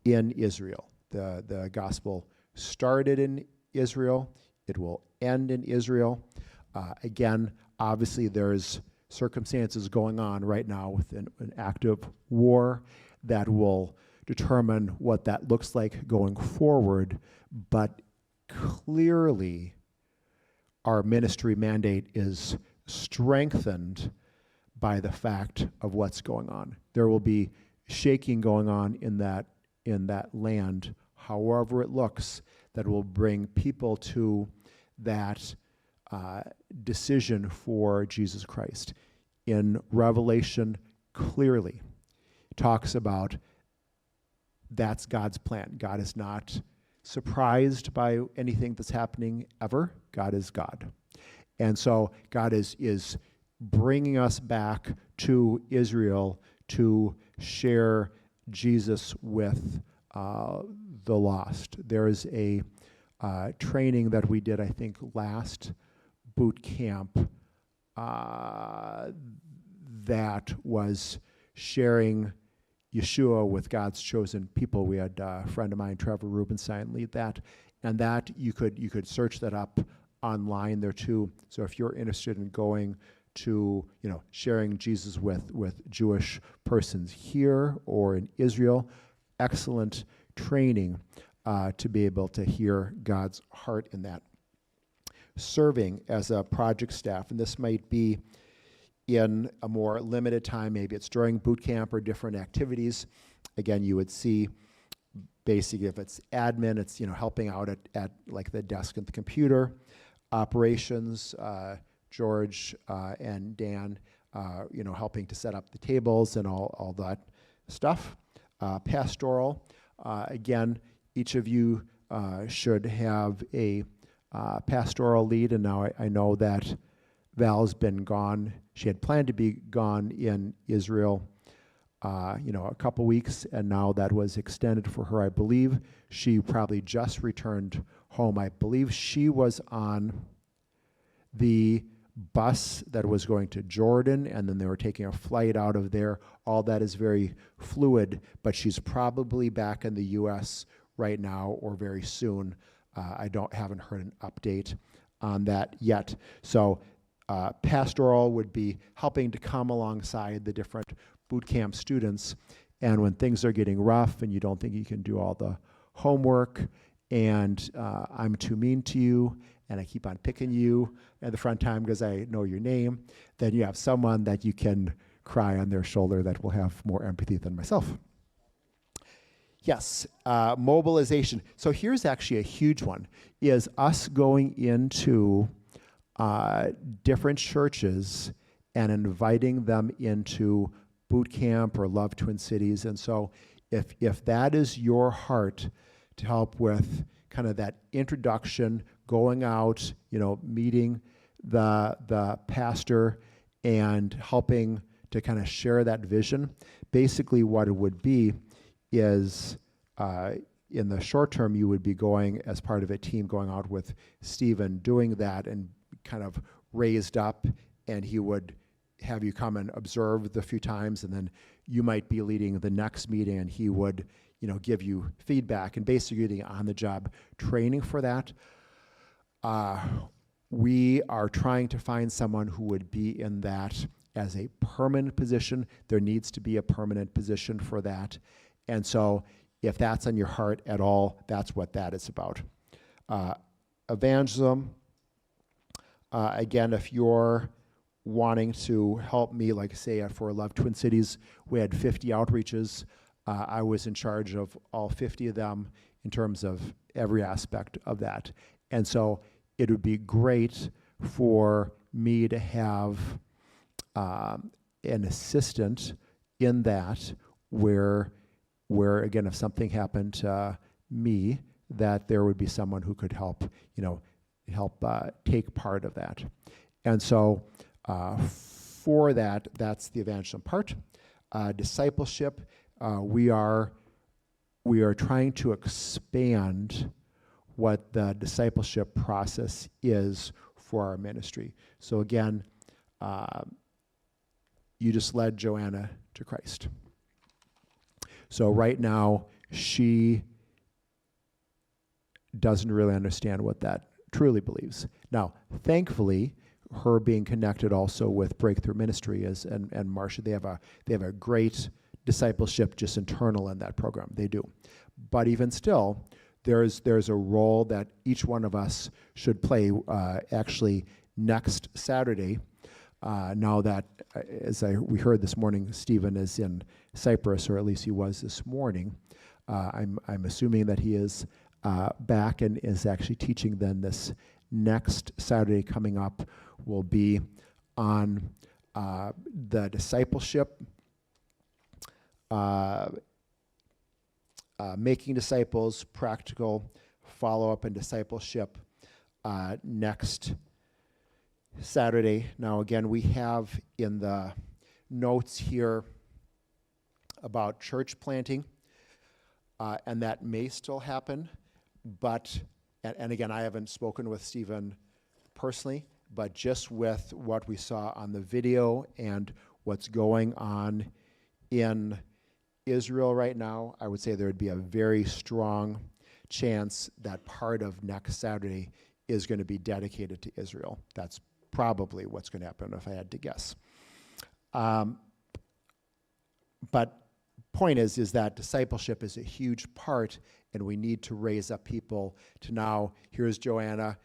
in Israel. The gospel started in Israel. It will end in Israel. Again, obviously there's circumstances going on right now with an active war that will determine what that looks like going forward. But clearly, our ministry mandate is strengthened by the fact of what's going on. There will be shaking going on in that land, however it looks, that will bring people to that decision for Jesus Christ. In Revelation, clearly talks about that's God's plan. God is not surprised by anything that's happening ever. God is God. And so God is bringing us back to Israel to share Jesus with the lost. There is a training that we did, I think, last boot camp that was sharing Yeshua with God's chosen people. We had a friend of mine, Trevor Rubenstein, lead that, and that you could search that up online there too. So if you're interested in going to, sharing Jesus with Jewish persons here or in Israel, excellent training to be able to hear God's heart in that. Serving as a project staff, and this might be in a more limited time, maybe it's during boot camp or different activities. Again, you would see basically if it's admin, it's helping out at like the desk and the computer. Operations, George and Dan, helping to set up the tables and all that stuff. Pastoral, again, each of you should have a pastoral lead, and now I know that Val's been gone. She had planned to be gone in Israel, a couple weeks, and now that was extended for her. I believe she probably just returned home. I believe she was on the bus that was going to Jordan, and then they were taking a flight out of there. All that is very fluid, but she's probably back in the U.S. right now or very soon. I haven't heard an update on that yet. So pastoral would be helping to come alongside the different boot camp students, and when things are getting rough and you don't think you can do all the homework, and I'm too mean to you, and I keep on picking you at the front time because I know your name, then you have someone that you can cry on their shoulder that will have more empathy than myself. Yes, mobilization. So here's actually a huge one, is us going into different churches and inviting them into boot camp or Love Twin Cities. And so if that is your heart to help with kind of that introduction, going out, meeting the pastor and helping to kind of share that vision, basically what it would be is in the short term, you would be going as part of a team going out with Stephen, doing that and kind of raised up, and he would have you come and observe the few times, and then you might be leading the next meeting, and he would give you feedback and basically the on-the-job training for that. We are trying to find someone who would be in that as a permanent position. There needs to be a permanent position for that. And so if that's on your heart at all, that's what that is about. Evangelism, again, if you're wanting to help me, like I say, for Love Twin Cities, we had 50 outreaches. I was in charge of all 50 of them in terms of every aspect of that. And so it would be great for me to have an assistant in that where again, if something happened to me, that there would be someone who could help take part of that. And so for that, that's the evangelism part. Discipleship, we are trying to expand what the discipleship process is for our ministry. So again, you just led Joanna to Christ. So right now, she doesn't really understand what that truly believes. Now, thankfully, her being connected also with Breakthrough Ministry and Marcia, they have a great discipleship just internal in that program. They do. But even still, there's a role that each one of us should play actually next Saturday. Now that, we heard this morning, Stephen is in Cyprus, or at least he was this morning. I'm assuming that he is back and is actually teaching then. This next Saturday coming up will be on the discipleship, making disciples, practical follow-up and discipleship next Saturday. Now again, we have in the notes here about church planting, and that may still happen, but, and again, I haven't spoken with Stephen personally, but just with what we saw on the video and what's going on in Israel right now, I would say there would be a very strong chance that part of next Saturday is going to be dedicated to Israel. That's probably what's going to happen if I had to guess. But point is that discipleship is a huge part, and we need to raise up people to now, here's Joanna,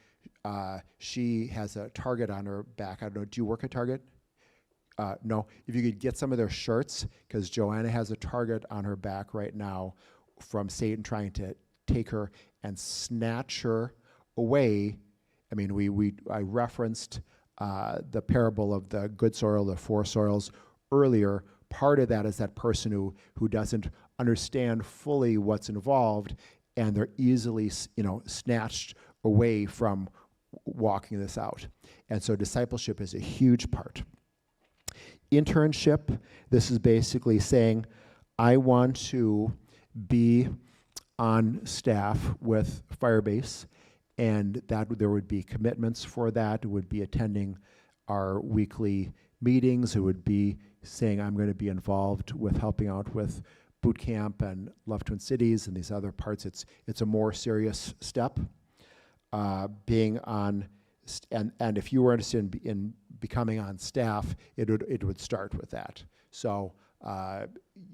she has a Target on her back. I don't know, do you work at Target? No, if you could get some of their shirts, because Joanna has a target on her back right now from Satan trying to take her and snatch her away. I mean, I referenced the parable of the good soil, the four soils earlier. Part of that is that person who doesn't understand fully what's involved, and they're easily, snatched away from walking this out. And so discipleship is a huge part. Internship, this is basically saying, I want to be on staff with Firebase, and that there would be commitments for that. It would be attending our weekly meetings. It would be saying I'm going to be involved with helping out with Bootcamp and Love Twin Cities and these other parts. It's a more serious step. Being on, and if you were interested in becoming on staff, it would start with that. So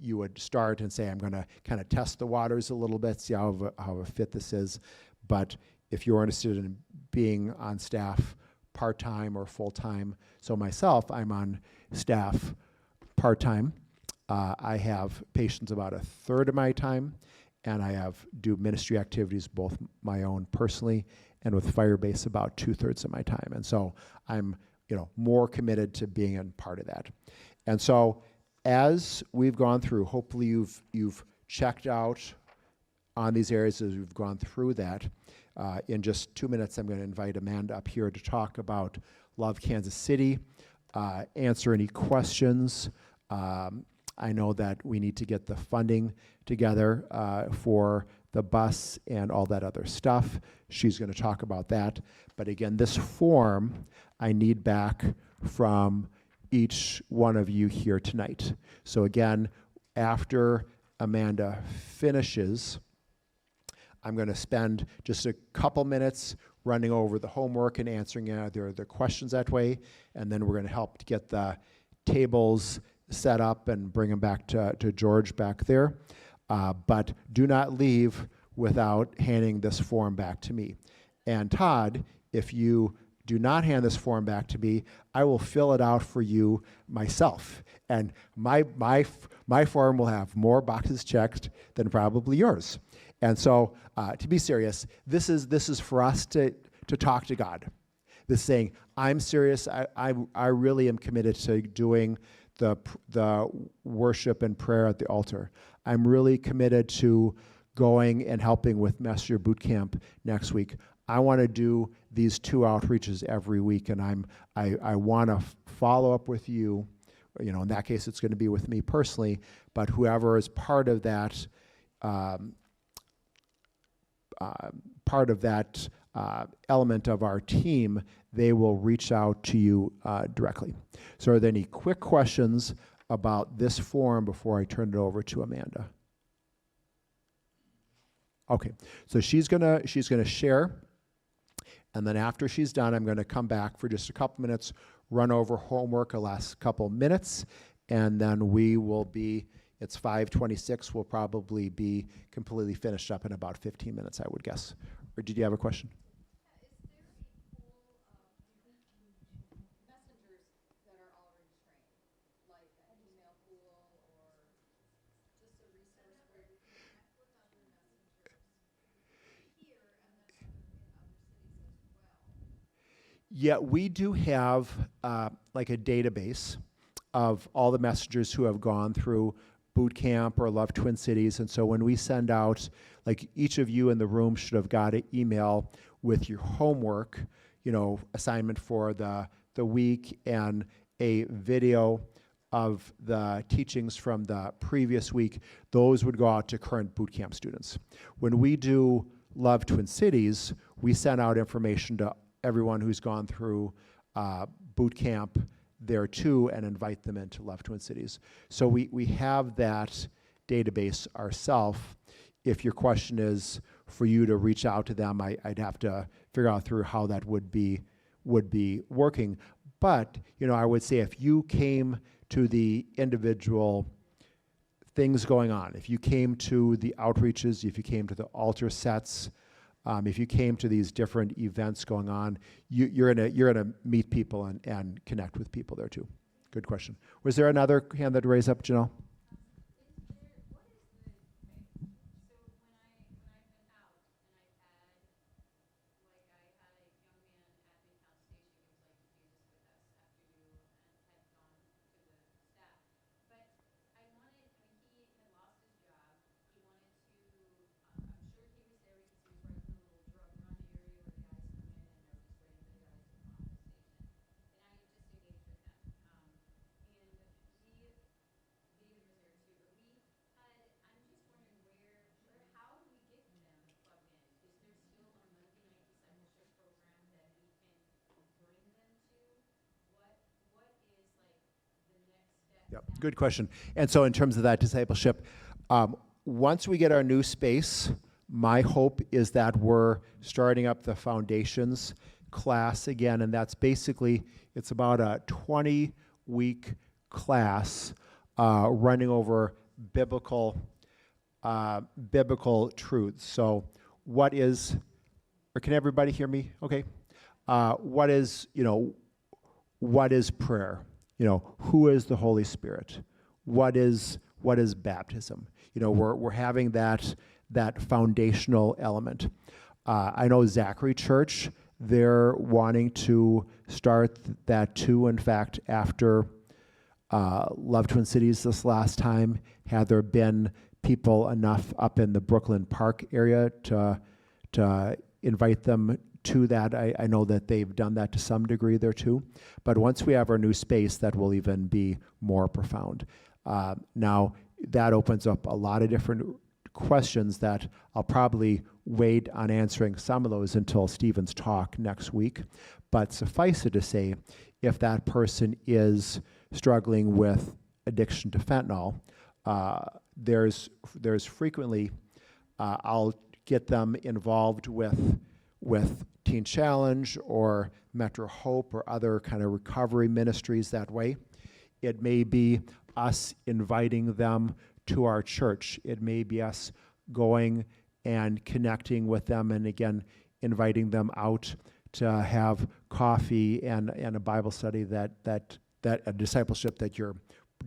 you would start and say, I'm going to kind of test the waters a little bit, see how a fit this is. But if you're interested in being on staff part-time or full-time, so myself, I'm on staff part-time. I have patients about a third of my time, and I do ministry activities, both my own personally and with Firebase, about 2/3 of my time. And so I'm more committed to being in part of that. And so as we've gone through, hopefully you've checked out on these areas as we've gone through that. In just 2 minutes, I'm going to invite Amanda up here to talk about Love Kansas City, answer any questions. I know that we need to get the funding together for the bus and all that other stuff. She's going to talk about that. But again, this form I need back from each one of you here tonight. So again, after Amanda finishes, I'm going to spend just a couple minutes running over the homework and answering the questions that way, and then we're going to help to get the tables set up and bring them back to George back there. But do not leave without handing this form back to me. And Todd, if you do not hand this form back to me, I will fill it out for you myself. And my form will have more boxes checked than probably yours. And so, to be serious, this is for us to talk to God. This saying, I'm serious. I really am committed to doing the worship and prayer at the altar. I'm really committed to going and helping with Messenger Bootcamp next week. I want to do these 2 outreaches every week, and I want to follow up with you. In that case, it's going to be with me personally, but whoever is part of that element of our team, they will reach out to you directly. So are there any quick questions about this form before I turn it over to Amanda? Okay, so she's gonna share, and then after she's done, I'm gonna come back for just a couple minutes, run over homework the last couple minutes, and then we will be It's 5:26. We'll probably be completely finished up in about 15 minutes, I would guess. Or did you have a question? Yeah, we do have like a database of all the messengers who have gone through Bootcamp or Love Twin Cities. And so when we send out, like each of you in the room should have got an email with your homework, assignment for the week and a video of the teachings from the previous week. Those would go out to current Bootcamp students. When we do Love Twin Cities, we send out information to everyone who's gone through boot camp there too and invite them into Love Twin Cities. So we have that database ourselves. If your question is for you to reach out to them, I'd have to figure out through how that would be working. But I would say if you came to the individual things going on, if you came to the outreaches, if you came to the altar sets, if you came to these different events going on, you're gonna meet people and connect with people there too. Good question. Was there another hand that raised up, Janelle? Yep, good question. And so in terms of that discipleship, once we get our new space, my hope is that we're starting up the foundations class again, and that's basically, it's about a 20-week class running over biblical truths. So what is, or can everybody hear me? Okay. What is prayer? Who is the Holy Spirit? What is baptism? We're having that foundational element. I know Zachary Church, they're wanting to start that too. In fact, after Love Twin Cities this last time, had there been people enough up in the Brooklyn Park area to invite them to that. I know that they've done that to some degree there too. But once we have our new space, that will even be more profound. Now, that opens up a lot of different questions that I'll probably wait on answering some of those until Stephen's talk next week. But suffice it to say, if that person is struggling with addiction to fentanyl, there's frequently, I'll get them involved with Teen Challenge or Metro Hope or other kind of recovery ministries that way. It may be us inviting them to our church. It may be us going and connecting with them and again inviting them out to have coffee and a Bible study that a discipleship that you're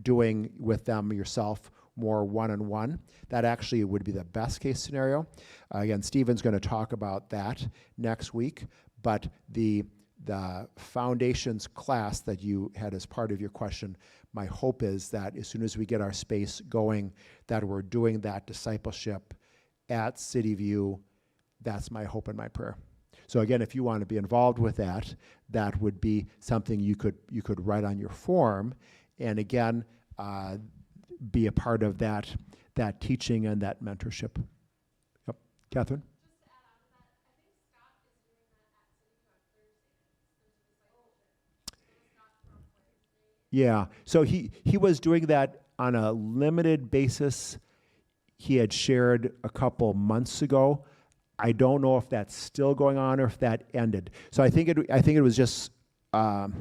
doing with them yourself, more one-on-one. That actually would be the best case scenario. Again, Stephen's going to talk about that next week, but the foundations class that you had as part of your question, my hope is that as soon as we get our space going, that we're doing that discipleship at City View. That's my hope and my prayer. So again, if you want to be involved with that, that would be something you could write on your form, and again, be a part of that teaching and that mentorship. Yep, Catherine? Yeah, so he was doing that on a limited basis. He had shared a couple months ago. I don't know if that's still going on or if that ended. So I think it was just a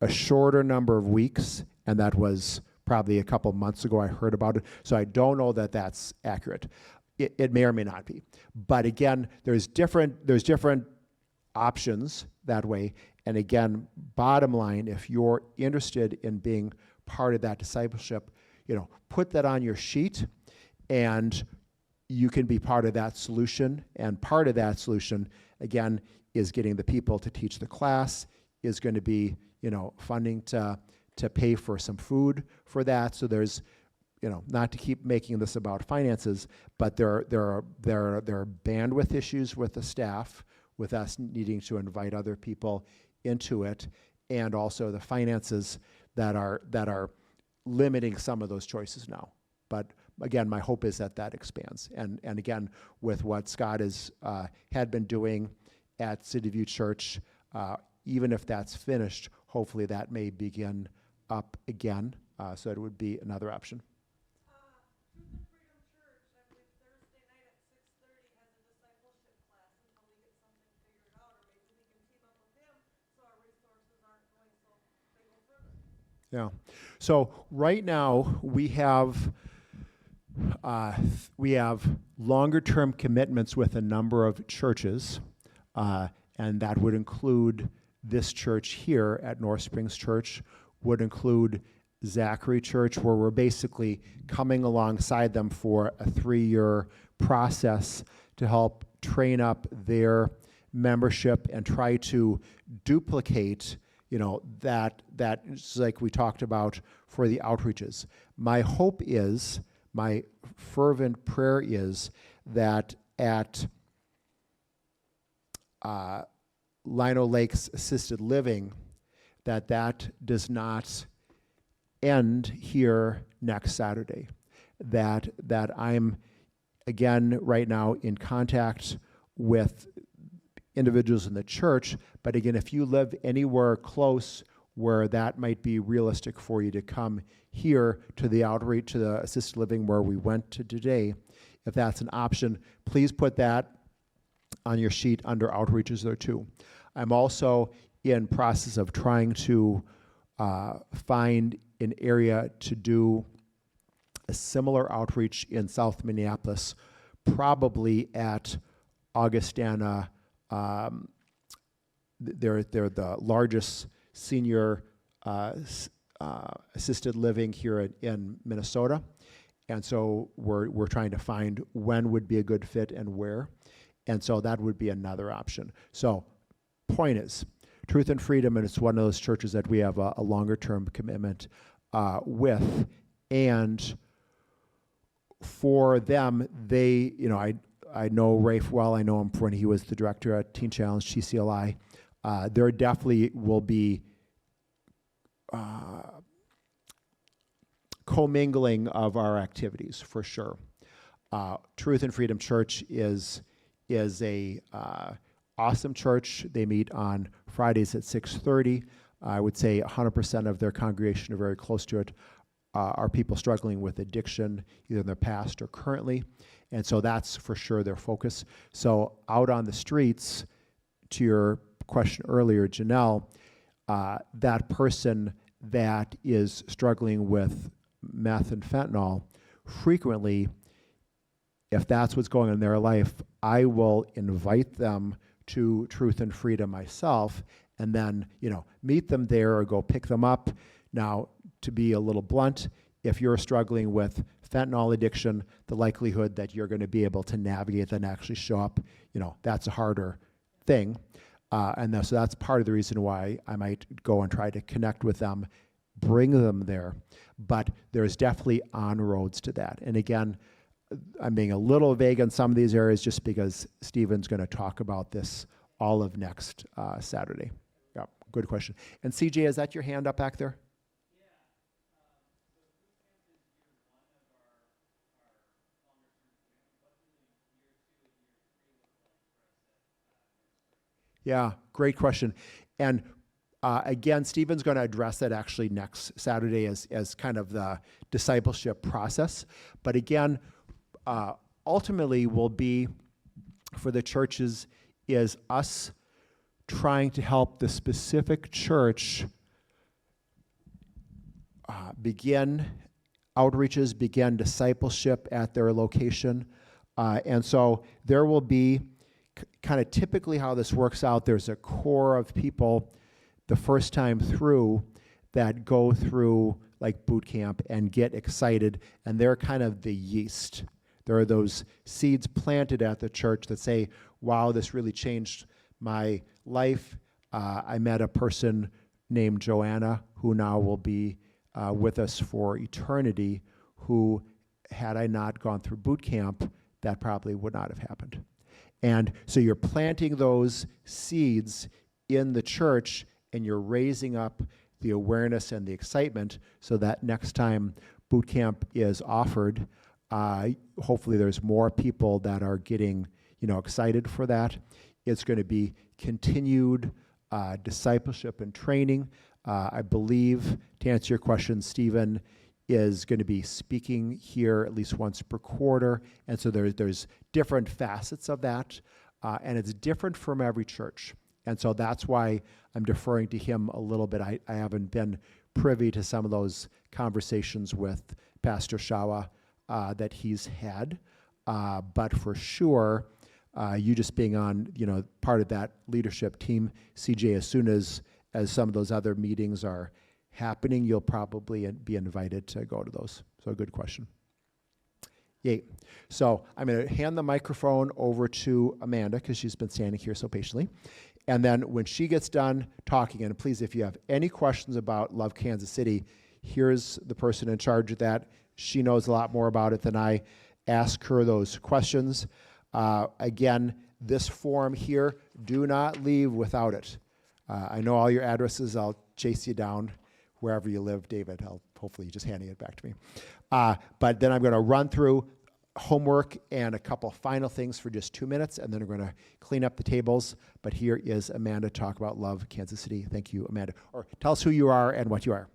shorter number of weeks, and that was probably a couple months ago I heard about it, so I don't know that that's accurate. It may or may not be. But again, there's different options that way. And again, bottom line, if you're interested in being part of that discipleship, put that on your sheet, and you can be part of that solution. And part of that solution, again, is getting the people to teach the class, is going to be, funding to pay for some food for that. So there's, not to keep making this about finances, but there are bandwidth issues with the staff, with us needing to invite other people into it, and also the finances that are limiting some of those choices now. But again, my hope is that expands. And again, with what Scott had been doing at City View Church, even if that's finished, hopefully that may begin up again. So it would be another option. Truth and Freedom Church, I believe Thursday night at 6:30 has a discipleship class until we get something figured out, or maybe we can team up with him so our resources aren't going so they go further. Yeah. So right now we have longer-term commitments with a number of churches, and that would include this church here at North Springs Church, would include Zachary Church, where we're basically coming alongside them for a 3-year process to help train up their membership and try to duplicate, that like we talked about for the outreaches. My hope is, my fervent prayer is that at Lino Lakes Assisted Living, that does not end here next Saturday. That I'm, again, right now in contact with individuals in the church, but again, if you live anywhere close where that might be realistic for you to come here to the outreach, to the assisted living where we went to today, if that's an option, please put that on your sheet under outreaches there too. I'm also in process of trying to find an area to do a similar outreach in South Minneapolis, probably at Augustana. They're the largest senior assisted living here in Minnesota, and so we're trying to find when would be a good fit and where, and so that would be another option. So, point is, Truth and Freedom, and it's one of those churches that we have a longer-term commitment with, and for them, they, I know Rafe well. I know him from when he was the director at Teen Challenge TCLI. There definitely will be commingling of our activities for sure. Truth and Freedom Church is a awesome church. They meet on Fridays at 6:30. I would say 100% of their congregation are very close to it. Are people struggling with addiction, either in their past or currently, and so that's for sure their focus. So out on the streets, to your question earlier, Janelle, that person that is struggling with meth and fentanyl, frequently, if that's what's going on in their life, I will invite them to Truth and Freedom myself, and then, meet them there or go pick them up. Now, to be a little blunt, if you're struggling with fentanyl addiction, the likelihood that you're going to be able to navigate and actually show up, that's a harder thing. So that's part of the reason why I might go and try to connect with them, bring them there. But there's definitely on-roads to that. And again, I'm being a little vague on some of these areas just because Stephen's going to talk about this all of next Saturday. Yeah, good question. And CJ, is that your hand up back there? Yeah, great question. And again, Stephen's going to address that actually next Saturday as kind of the discipleship process. But again, ultimately will be for the churches is us trying to help the specific church begin outreaches, begin discipleship at their location. And so there will be kind of typically how this works out. There's a core of people the first time through that go through like boot camp and get excited, and they're kind of the yeast. There are those seeds planted at the church that say, wow, this really changed my life. I met a person named Joanna who now will be with us for eternity, who, had I not gone through boot camp, that probably would not have happened. And so you're planting those seeds in the church, and you're raising up the awareness and the excitement so that next time boot camp is offered, hopefully there's more people that are getting, excited for that. It's going to be continued discipleship and training. I believe, to answer your question, Stephen is going to be speaking here at least once per quarter, and so there's different facets of that, and it's different from every church. And so that's why I'm deferring to him a little bit. I haven't been privy to some of those conversations with Pastor Shawa that he's had, but for sure, you just being on, part of that leadership team, CJ, as soon as some of those other meetings are happening, you'll probably be invited to go to those. So good question. Yay. So I'm going to hand the microphone over to Amanda because she's been standing here so patiently. And then when she gets done talking, and please, if you have any questions about Love Kansas City, here's the person in charge of that. She knows a lot more about it than I. Ask her those questions. Again, this form here, do not leave without it. I know all your addresses. I'll chase you down wherever you live, David. Hopefully you're just handing it back to me. But then I'm going to run through homework and a couple final things for just 2 minutes, and then we're going to clean up the tables. But here is Amanda to talk about Love Kansas City. Thank you, Amanda. Or tell us who you are and what you are.